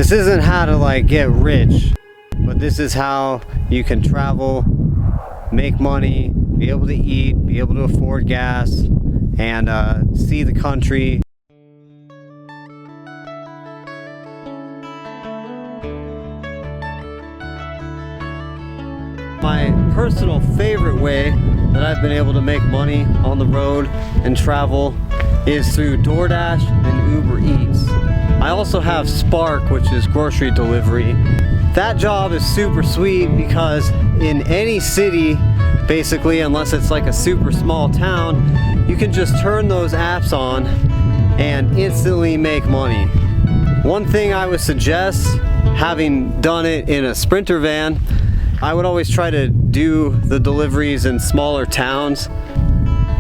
This isn't how to like get rich, but this is how you can travel, make money, be able to eat, be able to afford gas, and see the country. My personal favorite way that I've been able to make money on the road and travel is through DoorDash and Uber Eats. I also have Spark, which is grocery delivery. That job is super sweet because in any city, basically, unless it's like a super small town, you can just turn those apps on and instantly make money. One thing I would suggest, having done it in a Sprinter van, I would always try to do the deliveries in smaller towns,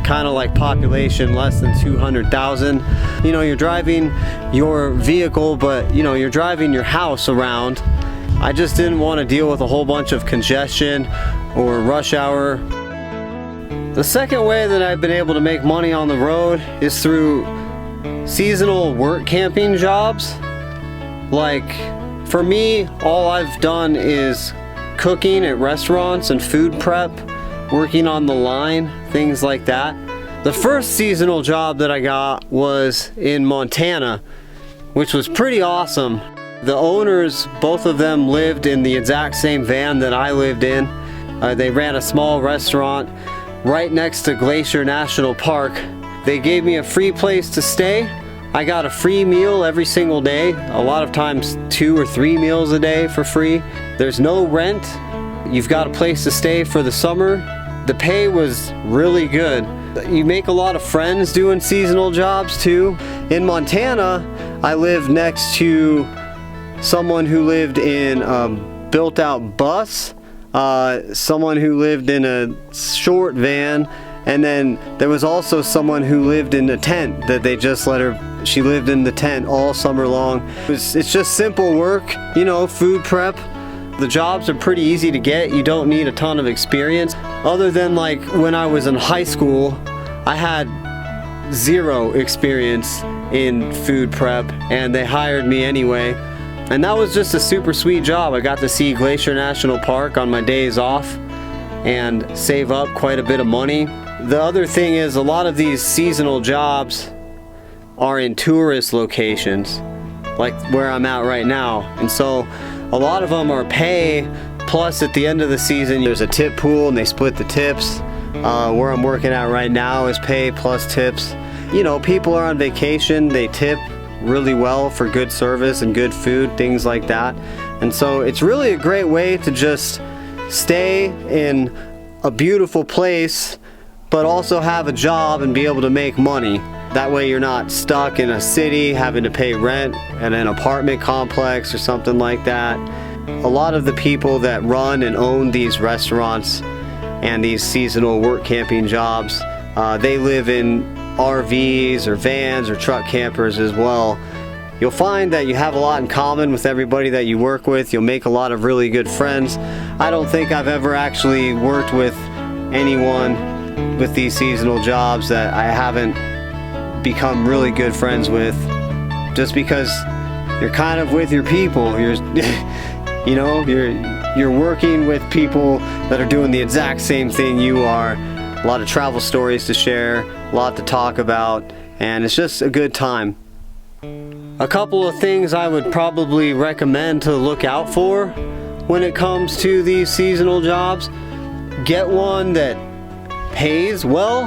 kind of like population less than 200,000. You know, you're driving your vehicle, but you know, you're driving your house around. I just didn't want to deal with a whole bunch of congestion or rush hour. The second way that I've been able to make money on the road is through seasonal work camping jobs. Like, for me, all I've done is cooking at restaurants and food prep, working on the line, things like that. The first seasonal job that I got was in Montana, which was pretty awesome. The owners, both of them, lived in the exact same van that I lived in. They ran a small restaurant right next to Glacier National Park. They gave me a free place to stay. I got a free meal every single day, a lot of times 2 or 3 meals a day for free. There's no rent. You've got a place to stay for the summer. The pay was really good. You make a lot of friends doing seasonal jobs too. In Montana, I lived next to someone who lived in a built-out bus, someone who lived in a short van, and then there was also someone who lived in a tent that they just let her. She lived in the tent all summer long. It's just simple work, you know, food prep. The jobs are pretty easy to get. You don't need a ton of experience. Other than like when I was in high school, I had 0 experience in food prep and they hired me anyway. And that was just a super sweet job. I got to see Glacier National Park on my days off and save up quite a bit of money. The other thing is, a lot of these seasonal jobs are in tourist locations, like where I'm at right now. And so a lot of them are pay, plus at the end of the season there's a tip pool and they split the tips. Where I'm working at right now is pay plus tips. You know, people are on vacation, they tip really well for good service and good food, things like that. And so it's really a great way to just stay in a beautiful place, but also have a job and be able to make money. That way you're not stuck in a city having to pay rent at an apartment complex or something like that. A lot of the people that run and own these restaurants and these seasonal work camping jobs, they live in RVs or vans or truck campers as well. You'll find that you have a lot in common with everybody that you work with. You'll make a lot of really good friends. I don't think I've ever actually worked with anyone with these seasonal jobs that I haven't become really good friends with, just because you're kind of with your people. You're you know, you're working with people that are doing the exact same thing you are. A lot of travel stories to share, a lot to talk about, and it's just a good time. A couple of things I would probably recommend to look out for when it comes to these seasonal jobs. Get one that pays well.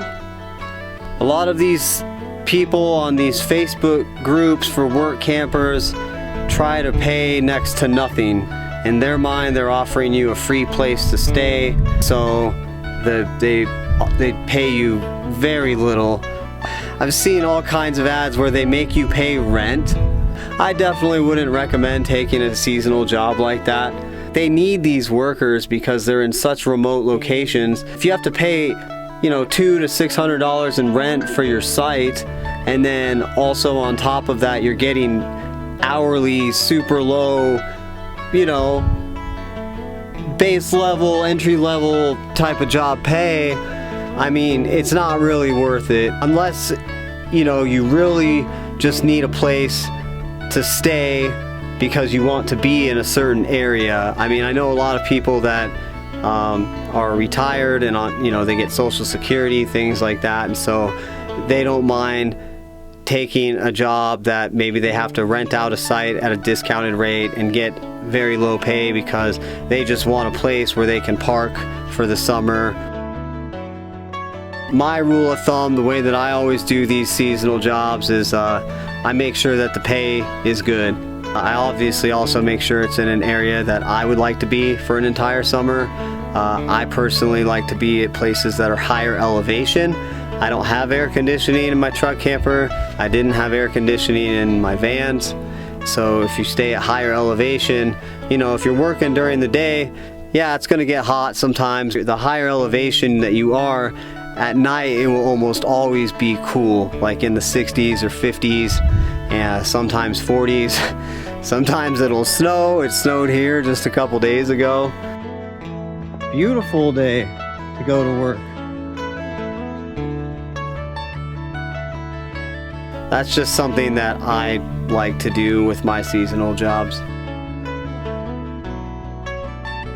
A lot of these people on these Facebook groups for work campers try to pay next to nothing. In their mind, they're offering you a free place to stay, so they pay you very little. I've seen all kinds of ads where they make you pay rent. I definitely wouldn't recommend taking a seasonal job like that. They need these workers because they're in such remote locations. If you have to pay, you know, $200 to $600 in rent for your site, and then also on top of that you're getting hourly, super low, you know, base level, entry level type of job pay, I mean, it's not really worth it. Unless, you know, you really just need a place to stay because you want to be in a certain area. I mean, I know a lot of people that are retired and on, you know, they get Social Security, things like that, and so they don't mind taking a job that maybe they have to rent out a site at a discounted rate and get very low pay because they just want a place where they can park for the summer. My rule of thumb, the way that I always do these seasonal jobs is I make sure that the pay is good. I obviously also make sure it's in an area that I would like to be for an entire summer. I personally like to be at places that are higher elevation. I don't have air conditioning in my truck camper. I didn't have air conditioning in my vans. So if you stay at higher elevation, you know, if you're working during the day, yeah, it's gonna get hot sometimes. The higher elevation that you are, at night it will almost always be cool, like in the 60s or 50s, and sometimes 40s. Sometimes it'll snow. It snowed here just a couple days ago. Beautiful day to go to work. That's just something that I like to do with my seasonal jobs.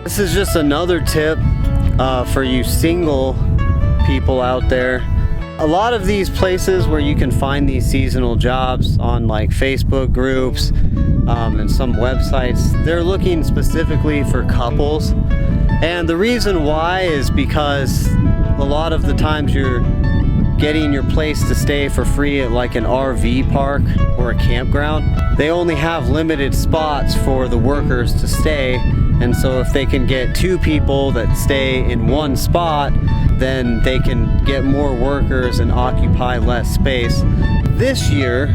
This is just another tip for you single people out there. A lot of these places where you can find these seasonal jobs on like Facebook groups and some websites, they're looking specifically for couples. And the reason why is because a lot of the times you're getting your place to stay for free at like an RV park or a campground. They only have limited spots for the workers to stay, and so if they can get 2 people that stay in one spot, then they can get more workers and occupy less space. This year,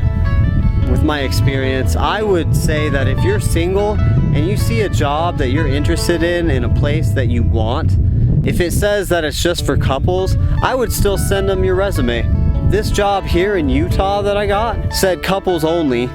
with my experience, I would say that if you're single and you see a job that you're interested in a place that you want, if it says that it's just for couples, I would still send them your resume. This job here in Utah that I got said couples only.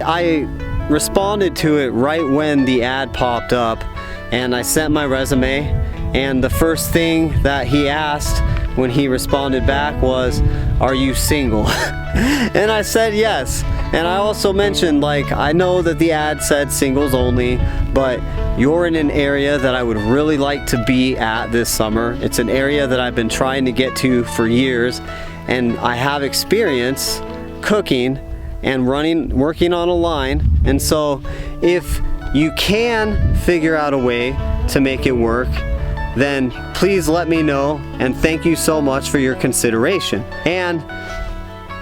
I responded to it right when the ad popped up, and I sent my resume, and the first thing that he asked when he responded back was, "Are you single?" And I said yes. And I also mentioned, like, I know that the ad said singles only, but you're in an area that I would really like to be at this summer. It's an area that I've been trying to get to for years, and I have experience cooking and working on a line. And so if you can figure out a way to make it work, then please let me know, and thank you so much for your consideration. And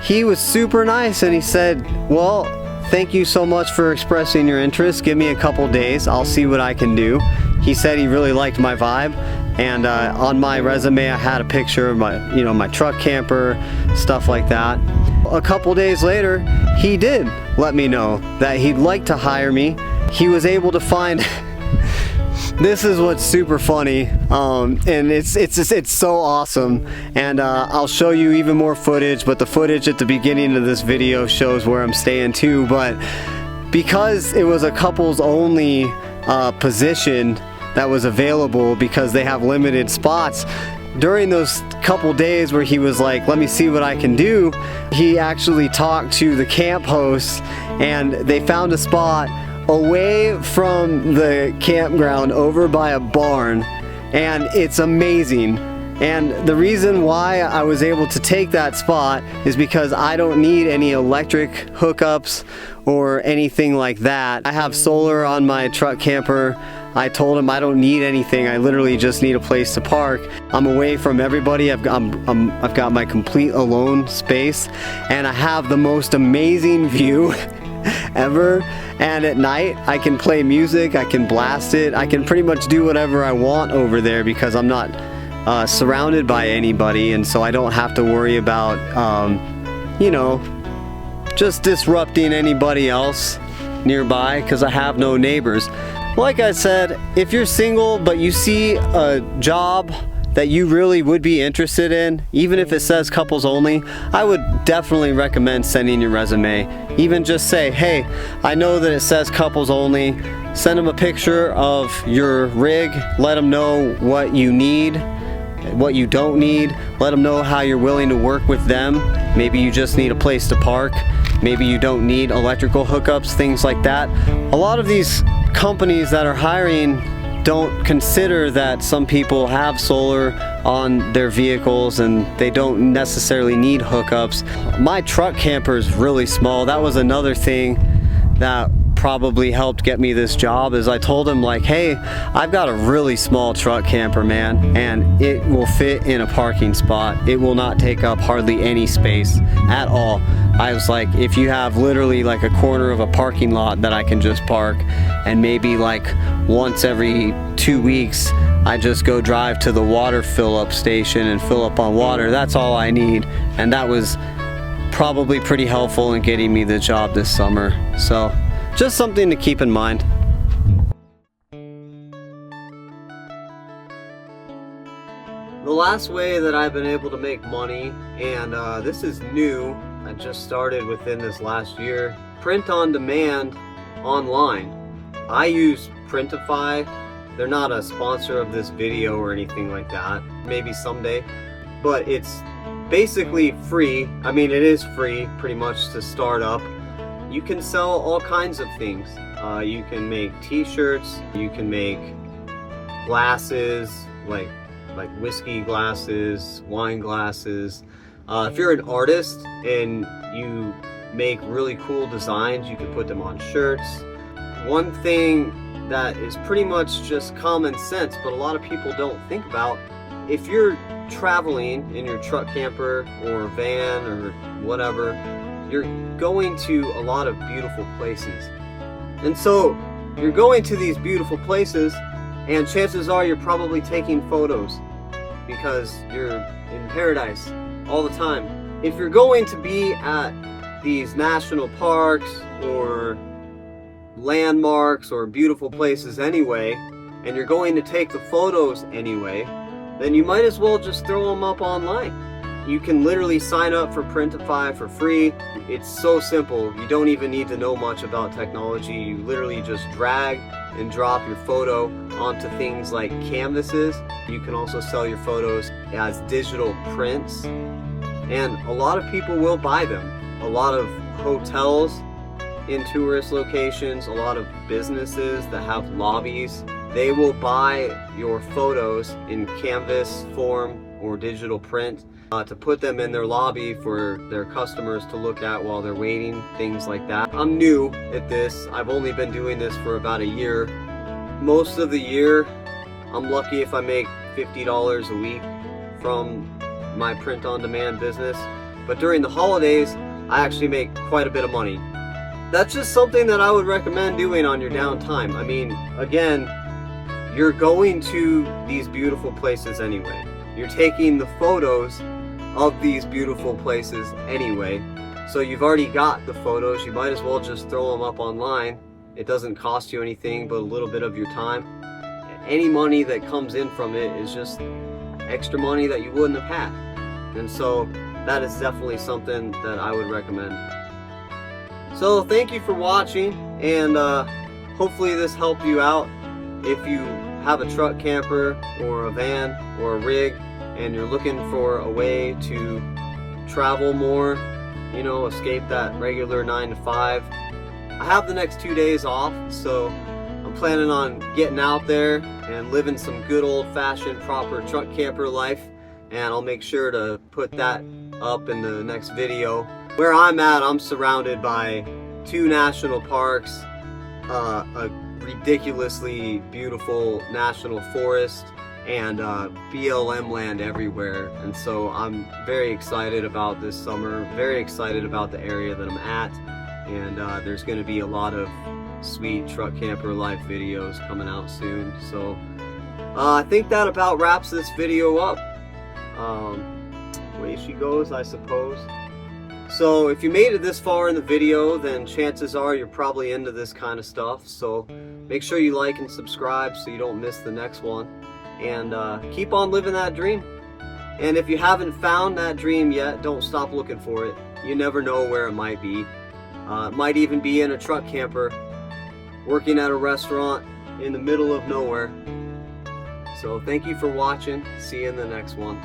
he was super nice, and he said, well, thank you so much for expressing your interest. Give me a couple days. I'll see what I can do. He said he really liked my vibe, and on my resume I had a picture of my, you know, my truck camper, stuff like that. A couple days later, he did let me know that he'd like to hire me. He was able to find this is what's super funny, and it's so awesome, and I'll show you even more footage, but the footage at the beginning of this video shows where I'm staying too. But because it was a couples only position that was available, because they have limited spots, during those couple days where he was like, let me see what I can do, he actually talked to the camp hosts, and they found a spot away from the campground over by a barn, and it's amazing. And the reason why I was able to take that spot is because I don't need any electric hookups or anything like that. I have solar on my truck camper. I told him I don't need anything. I literally just need a place to park. I'm away from everybody. I've got my complete alone space, and I have the most amazing view ever. And at night I can play music, I can blast it, I can pretty much do whatever I want over there because I'm not surrounded by anybody, and so I don't have to worry about you know, just disrupting anybody else nearby because I have no neighbors. Like I said, if you're single but you see a job that you really would be interested in, even if it says couples only, I would definitely recommend sending your resume. Even just say, hey, I know that it says couples only. Send them a picture of your rig. Let them know what you need, what you don't need. Let them know how you're willing to work with them. Maybe you just need a place to park. maybe you don't need electrical hookups, things like that. A lot of these companies that are hiring don't consider that some people have solar on their vehicles and they don't necessarily need hookups. My truck camper is really small. That was another thing that probably helped get me this job, is I told him like, hey, I've got a really small truck camper, man, and it will fit in a parking spot. It will not take up hardly any space at all. I was like, if you have literally like a corner of a parking lot that I can just park, and maybe like once every 2 weeks I just go drive to the water fill up station and fill up on water, that's all I need. And that was probably pretty helpful in getting me the job this summer. So just something to keep in mind. The last way that I've been able to make money, and this is new, I just started within this last year, print on demand online. I use Printify. They're not a sponsor of this video or anything like that, maybe someday, but it's basically free. I mean, it is free pretty much to start up. You can sell all kinds of things. You can make t-shirts, you can make glasses, like whiskey glasses, wine glasses. If you're an artist and you make really cool designs, you can put them on shirts. One thing that is pretty much just common sense, but a lot of people don't think about, if you're traveling in your truck camper or van or whatever, you're going to a lot of beautiful places. And so you're going to these beautiful places, and chances are you're probably taking photos because you're in paradise all the time. If you're going to be at these national parks or landmarks or beautiful places anyway, and you're going to take the photos anyway, then you might as well just throw them up online. You can literally sign up for Printify for free. It's so simple. You don't even need to know much about technology. You literally just drag and drop your photo onto things like canvases. You can also sell your photos as digital prints, and a lot of people will buy them. A lot of hotels in tourist locations, a lot of businesses that have lobbies, they will buy your photos in canvas form or digital print to put them in their lobby for their customers to look at while they're waiting, things like that. I'm new at this. I've only been doing this for about a year. Most of the year, I'm lucky if I make $50 a week from my print-on-demand business. But during the holidays, I actually make quite a bit of money. That's just something that I would recommend doing on your downtime. I mean, again, you're going to these beautiful places anyway. You're taking the photos of these beautiful places anyway. So you've already got the photos. You might as well just throw them up online. It doesn't cost you anything but a little bit of your time. Any money that comes in from it is just extra money that you wouldn't have had. And so that is definitely something that I would recommend. So thank you for watching, and hopefully this helped you out. If you have a truck camper or a van or a rig and you're looking for a way to travel more, you know, escape that regular 9 to 5, I have the next 2 days off, so I'm planning on getting out there and living some good old-fashioned proper truck camper life, and I'll make sure to put that up in the next video. Where I'm at, I'm surrounded by 2 national parks, a ridiculously beautiful national forest, and BLM land everywhere. And so I'm very excited about this summer, very excited about the area that I'm at, and there's going to be a lot of sweet truck camper life videos coming out soon. So I think that about wraps this video up. Way she goes, I suppose. So if you made it this far in the video, then chances are you're probably into this kind of stuff. So make sure you like and subscribe so you don't miss the next one. And keep on living that dream. And if you haven't found that dream yet, don't stop looking for it. You never know where it might be. It might even be in a truck camper, working at a restaurant in the middle of nowhere. So thank you for watching. See you in the next one.